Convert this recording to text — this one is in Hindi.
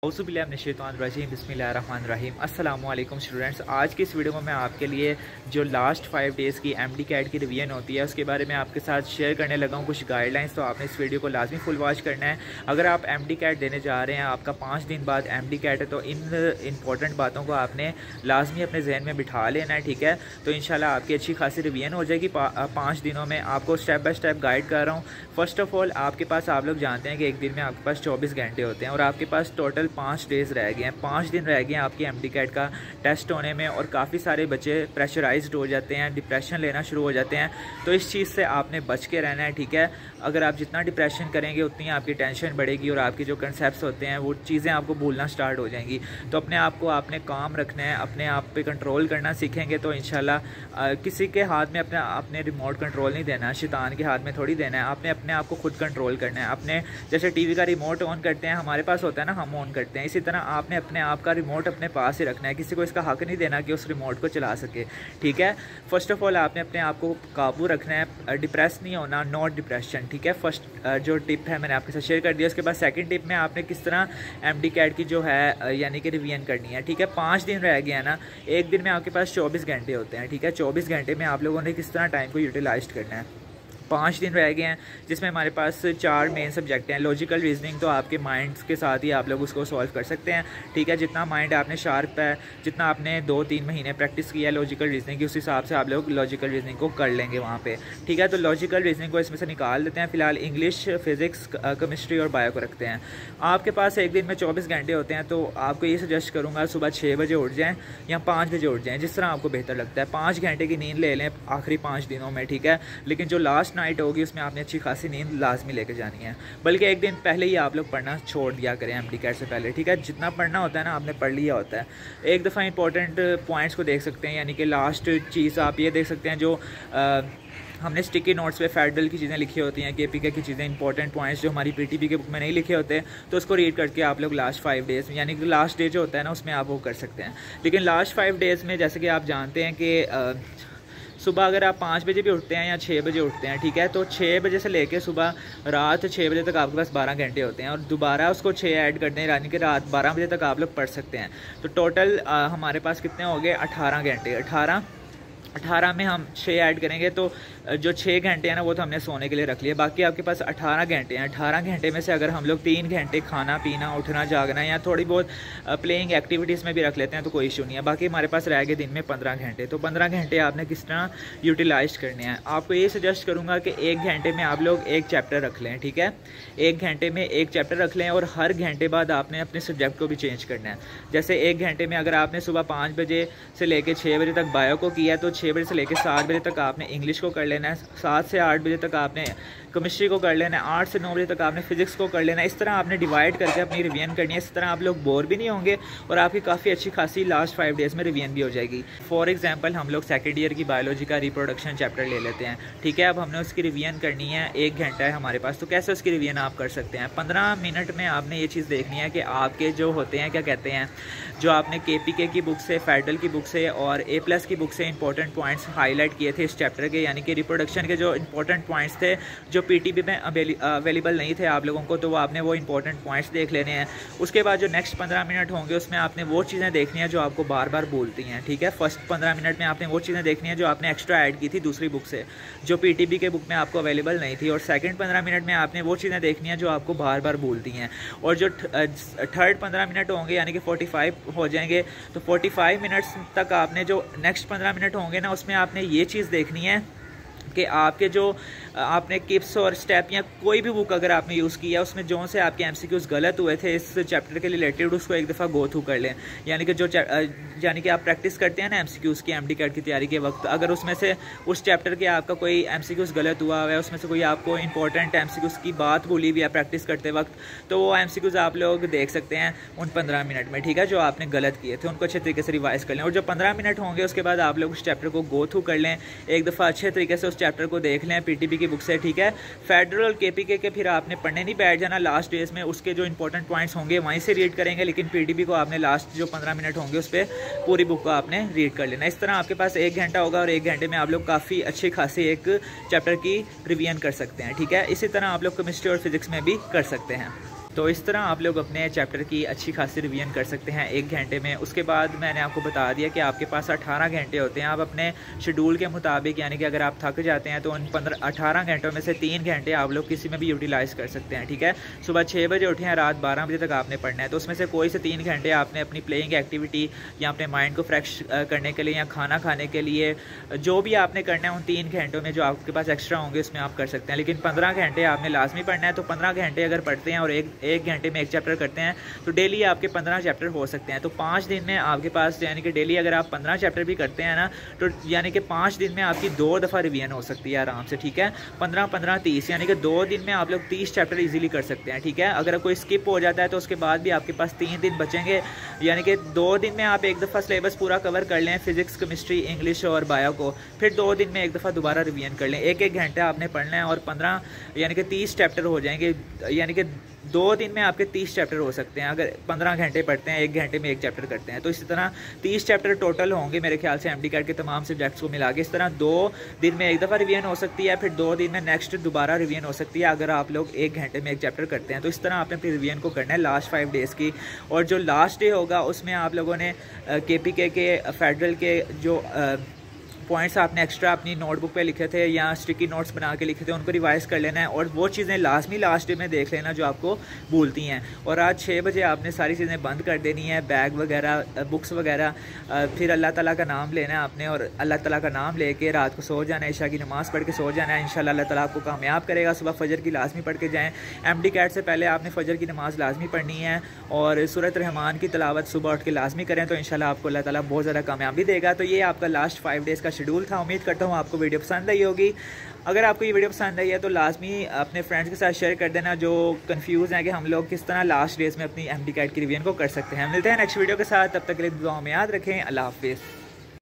बिस्मिल्लाहिर्रहमानिर्रहीम। अस्सलामुअलैकुम स्टूडेंट्स, आज की इस वीडियो में मैं आपके लिए जो लास्ट 5 डेज़ की एमडी कैट की रिवीजन होती है उसके बारे में आपके साथ शेयर करने लगा हूँ कुछ गाइडलाइंस। तो आपने इस वीडियो को लाजमी फुल वॉच करना है। अगर आप एमडी कैट देने जा रहे हैं, आपका 5 दिन बाद एमडी कैट है, तो इन इंपॉर्टेंट बातों को आपने लाजमी अपने जहन में बिठा लेना है, ठीक है। तो इंशाल्लाह आपकी अच्छी खासी रिवीजन हो जाएगी 5 दिनों में। आपको स्टेप बाय स्टेप गाइड कर रहा हूँ। फर्स्ट ऑफ ऑल, आपके पास, आप लोग जानते हैं कि एक दिन में आपके पास 24 घंटे होते हैं और आपके पास टोटल 5 डेज़ रह गए हैं। 5 दिन रह गए हैं आपकी एमडी कैट का टेस्ट होने में और काफ़ी सारे बच्चे प्रेशराइज्ड हो जाते हैं, डिप्रेशन लेना शुरू हो जाते हैं। तो इस चीज़ से आपने बच के रहना है, ठीक है। अगर आप जितना डिप्रेशन करेंगे उतनी आपकी टेंशन बढ़ेगी और आपके जो कंसेप्ट होते हैं वो चीज़ें आपको भूलना स्टार्ट हो जाएंगी। तो अपने आप को आपने काम रखना है, अपने आप पे कंट्रोल करना सीखेंगे तो इंशाल्लाह किसी के हाथ में अपने रिमोट कंट्रोल नहीं देना है, शैतान के हाथ में थोड़ी देना है। आपने अपने आप को खुद कंट्रोल करना है। अपने जैसे टीवी का रिमोट ऑन करते हैं, हमारे पास होता है ना, हम ऑन करते हैं, इसी तरह आपने अपने आप का रिमोट अपने पास ही रखना है। किसी को इसका हक नहीं देना कि उस रिमोट को चला सके, ठीक है। फर्स्ट ऑफ ऑल, आपने अपने आप को काबू रखना है, डिप्रेस नहीं होना, नॉट डिप्रेशन, ठीक है। फर्स्ट जो टिप है मैंने आपके साथ शेयर कर दिया। उसके बाद सेकंड टिप में आपने किस तरह एमडी कैट की जो है यानी कि रिवीजन करनी है, ठीक है। 5 दिन रह गया ना, एक दिन में आपके पास 24 घंटे होते हैं, ठीक है। 24 घंटे में आप लोगों ने किस तरह टाइम को यूटिलाइज करना है। 5 दिन रह गए हैं जिसमें हमारे पास 4 मेन सब्जेक्ट हैं। लॉजिकल रीजनिंग तो आपके माइंड्स के साथ ही आप लोग उसको सॉल्व कर सकते हैं, ठीक है। जितना माइंड आपने शार्प है, जितना आपने 2-3 महीने प्रैक्टिस किया है लॉजिकल रीजनिंग की, उस हिसाब से आप लोग लॉजिकल रीजनिंग को कर लेंगे वहाँ पे, ठीक है। तो लॉजिकल रीजनिंग को इसमें से निकाल देते हैं। फिलहाल इंग्लिश, फिजिक्स, केमिस्ट्री और बायो को रखते हैं। आपके पास एक दिन में 24 घंटे होते हैं, तो आपको ये सजेस्ट करूँगा सुबह 6 बजे उठ जाएँ या 5 बजे उठ जाएँ, जिस तरह आपको बेहतर लगता है। 5 घंटे की नींद ले लें आखिरी 5 दिनों में, ठीक है। लेकिन जो लास्ट नाइट होगी उसमें आपने अच्छी खासी नींद लाजमी लेके जानी है। बल्कि एक दिन पहले ही आप लोग पढ़ना छोड़ दिया करें एमडी कैट से पहले, ठीक है। जितना पढ़ना होता है ना, आपने पढ़ लिया होता है। एक दफ़ा इंपॉर्टेंट पॉइंट्स को देख सकते हैं, यानी कि लास्ट चीज़ आप ये देख सकते हैं जो हमने स्टिकी नोट्स पे फेडरल की चीज़ें लिखी होती हैं, केपीके की चीज़ें, इंपॉर्टेंट पॉइंट्स जो हमारी पीटीपी के बुक में नहीं लिखे होते, तो उसको रीड करके आप लोग लास्ट 5 डेज़ यानी कि लास्ट डे जो होता है ना, उसमें आप वो कर सकते हैं। लेकिन लास्ट 5 डेज़ में जैसे कि आप जानते हैं कि सुबह अगर आप 5 बजे भी उठते हैं या 6 बजे उठते हैं, ठीक है, तो 6 बजे से लेके सुबह रात 6 बजे तक आपके पास 12 घंटे होते हैं और दोबारा उसको 6 ऐड करते हैं, यानी कि रात 12 बजे तक आप लोग पढ़ सकते हैं। तो टोटल हमारे पास कितने हो गए? 18 घंटे। 18 में हम 6 ऐड करेंगे तो जो 6 घंटे हैं ना, वो तो हमने सोने के लिए रख लिया। बाकी आपके पास 18 घंटे हैं। 18 घंटे में से अगर हम लोग 3 घंटे खाना पीना, उठना जागना या थोड़ी बहुत प्लेइंग एक्टिविटीज़ में भी रख लेते हैं तो कोई इशू नहीं है। बाकी हमारे पास रह गए दिन में 15 घंटे। तो 15 घंटे आपने किस तरह यूटिलाइज करने हैं। आपको ये सजेस्ट करूँगा कि 1 घंटे में आप लोग 1 चैप्टर रख लें, ठीक है। 1 घंटे में 1 चैप्टर रख लें और हर घंटे बाद आपने अपने सब्जेक्ट को भी चेंज करना है। जैसे 1 घंटे में अगर आपने सुबह 5 बजे से लेकर 6 बजे तक बायो को किया, तो 6 बजे से लेकर 7 बजे तक आपने इंग्लिश को कर लेना है। 7 से 8 बजे तक आपने केमिस्ट्री को कर लेना है। 8 से 9 बजे तक आपने फिजिक्स को कर लेना है। इस तरह आपने डिवाइड करके अपनी रिवीजन करनी है। इस तरह आप लोग बोर भी नहीं होंगे और आपकी काफ़ी अच्छी खासी लास्ट 5 डेज़ में रिवीजन भी हो जाएगी। फॉर एग्जांपल, हम लोग सेकेंड ईयर की बायोलॉजी का रिप्रोडक्शन चैप्टर ले लेते हैं, ठीक है। अब हमने उसकी रिवीजन करनी है, 1 घंटा है हमारे पास, तो कैसे उसकी रिवीजन आप कर सकते हैं? 15 मिनट में आपने ये चीज़ देखनी है कि आपके जो होते हैं, क्या कहते हैं, जो आपने केपीके की बुक से, फेडरल की बुक से और A+ की बुक से इंपॉर्टेंट पॉइंट्स हाईलाइट किए थे इस चैप्टर के, यानी कि रिप्रोडक्शन के जो इंपॉर्टेंट पॉइंट्स थे जो पीटीबी में अवेलेबल नहीं थे आप लोगों को, तो वो आपने वो इंपॉर्टेंट पॉइंट्स देख लेने हैं। उसके बाद जो नेक्स्ट 15 मिनट होंगे उसमें आपने वो चीज़ें देखनी है जो आपको बार बार बोलती हैं, ठीक है। फर्स्ट 15 मिनट में आपने वो चीज़ें देखनी है जो आपने एक्स्ट्रा ऐड की थी दूसरी बुक से, जो पीटीबी के बुक में आपको अवेलेबल नहीं थी। और सेकंड 15 मिनट में आपने वो चीज़ें देखनी है जो आपको बार बार बोलती हैं। और जो थर्ड 15 मिनट होंगे, यानी कि 45 हो जाएंगे, तो 45 मिनट्स तक आपने जो नेक्स्ट 15 मिनट होंगे ना, उसमें आपने ये चीज़ देखनी है कि आपके जो आपने किप्स और स्टेप या कोई भी बुक अगर आपने यूज़ किया, उसमें जो से आपके एमसीक्यूज़ गलत हुए थे इस चैप्टर के रिलेटेड, उसको एक दफ़ा गो थ्रू कर लें। यानी कि यानी कि आप प्रैक्टिस करते हैं ना एमसीक्यूज़ की एमडी कैट की तैयारी के वक्त, अगर उसमें से उस चैप्टर के आपका कोई एमसीक्यूज़ गलत हुआ है, उसमें से कोई आपको इंपॉर्टेंट एमसीक्यूज़ की बात भूली हुई है प्रैक्टिस करते वक्त, तो वो एमसीक्यूज़ आप लोग देख सकते हैं उन 15 मिनट में, ठीक है, जो आपने गलत किए थे, उनको अच्छे तरीके से रिवाइज कर लें। और जो 15 मिनट होंगे उसके बाद आप लोग उस चैप्टर को गो थ्रू कर लें, एक दफ़ा अच्छे तरीके से उस चैप्टर को देख लें पीटीबी की बुक से, ठीक है। फेडरल और केपीके के फिर आपने पढ़ने नहीं बैठ जाना लास्ट डेज में, उसके जो इंपॉर्टेंट पॉइंट्स होंगे वहीं से रीड करेंगे, लेकिन पीटीबी को आपने लास्ट जो 15 मिनट होंगे उस पर पूरी बुक को आपने रीड कर लेना। इस तरह आपके पास 1 घंटा होगा और 1 घंटे में आप लोग काफ़ी अच्छी खासी एक चैप्टर की रिवीजन कर सकते हैं, ठीक है। इसी तरह आप लोग केमिस्ट्री और फिजिक्स में भी कर सकते हैं। तो इस तरह आप लोग अपने चैप्टर की अच्छी खासी रिवीजन कर सकते हैं 1 घंटे में। उसके बाद मैंने आपको बता दिया कि आपके पास 18 घंटे होते हैं। आप अपने शेड्यूल के मुताबिक, यानी कि अगर आप थक जाते हैं तो उन 18 घंटों में से 3 घंटे आप लोग किसी में भी यूटिलाइज़ कर सकते हैं, ठीक है। सुबह 6 बजे उठे हैं, रात 12 बजे तक आपने पढ़ना है, तो उसमें से कोई से 3 घंटे आपने अपनी प्लेइंग एक्टिविटी या अपने माइंड को फ्रेश करने के लिए या खाना खाने के लिए, जो भी आपने करना है उन 3 घंटों में जो आपके पास एक्स्ट्रा होंगे उसमें आप कर सकते हैं। लेकिन 15 घंटे आपने लाजमी पढ़ना है। तो 15 घंटे अगर पढ़ते हैं और एक घंटे में 1 चैप्टर करते हैं तो डेली आपके 15 चैप्टर हो सकते हैं। तो 5 दिन में आपके पास, यानी कि डेली अगर आप 15 चैप्टर भी करते हैं ना, तो यानी कि 5 दिन में आपकी 2 दफ़ा रिवीजन हो सकती है आराम से, ठीक है। 15-15 30, यानी कि 2 दिन में आप लोग 30 चैप्टर इजीली कर सकते हैं, ठीक है। अगर कोई स्किप हो जाता है तो उसके बाद भी आपके पास 3 दिन बचेंगे, यानी कि 2 दिन में आप एक दफ़ा सिलेबस पूरा कवर कर लें, फिजिक्स, केमिस्ट्री, इंग्लिश और बायो को, फिर 2 दिन में एक दफ़ा दोबारा रिवीजन कर लें। 1-1 घंटा आपने पढ़ना है और 15 यानी कि 30 चैप्टर हो जाएंगे, यानी कि 2 दिन में आपके 30 चैप्टर हो सकते हैं अगर 15 घंटे पढ़ते हैं, 1 घंटे में 1 चैप्टर करते हैं। तो इसी तरह 30 चैप्टर टोटल होंगे मेरे ख्याल से एमडी कैट के तमाम सब्जेक्ट्स को मिला के। इस तरह 2 दिन में एक दफ़ा रिवीजन हो सकती है, फिर 2 दिन में नेक्स्ट दोबारा रिवीजन हो सकती है अगर आप लोग 1 घंटे में 1 चैप्टर करते हैं। तो इस तरह आपने अपनी रिवीजन को करना है लास्ट 5 डेज़ की। और जो लास्ट डे होगा उसमें आप लोगों ने KPK के फेडरल के जो पॉइंट्स आपने एक्स्ट्रा अपनी नोटबुक पे लिखे थे या स्टिकी नोट्स बना के लिखे थे उनको रिवाइज कर लेना है, और वो चीज़ें लाजमी लास्ट डे में देख लेना जो आपको भूलती हैं। और आज 6 बजे आपने सारी चीज़ें बंद कर देनी है, बैग वगैरह, बुक्स वगैरह, फिर अल्लाह ताला का नाम लेना है आपने, और अल्लाह ताला का नाम लेके रात को सो जाना है, ईशा की नमाज़ पढ़ के सो जाना है। इंशाल्लाह अल्लाह ताला आपको कामयाब करेगा। सुबह फजर की लाजमी पढ़ के जाएँ। एमडी कैट से पहले आपने फजर की नमाज़ लाजमी पढ़नी है और सूरत रहमान की तिलावत सुबह उठ के लाजमी करें, तो इंशाल्लाह आपको अल्लाह ताला बहुत ज़्यादा कामयाबी देगा। तो ये आपका लास्ट 5 डेज़ का शेड्यूल था। उम्मीद करता हूँ आपको वीडियो पसंद आई होगी। अगर आपको ये वीडियो पसंद आई है तो लाजमी अपने फ्रेंड्स के साथ शेयर कर देना जो कंफ्यूज हैं कि हम लोग किस तरह लास्ट डेज में अपनी एमडी कैट की रिवीजन को कर सकते हैं। मिलते हैं नेक्स्ट वीडियो के साथ, तब तक के लिए दुआओं में याद रखें। अल्लाह हाफिज़।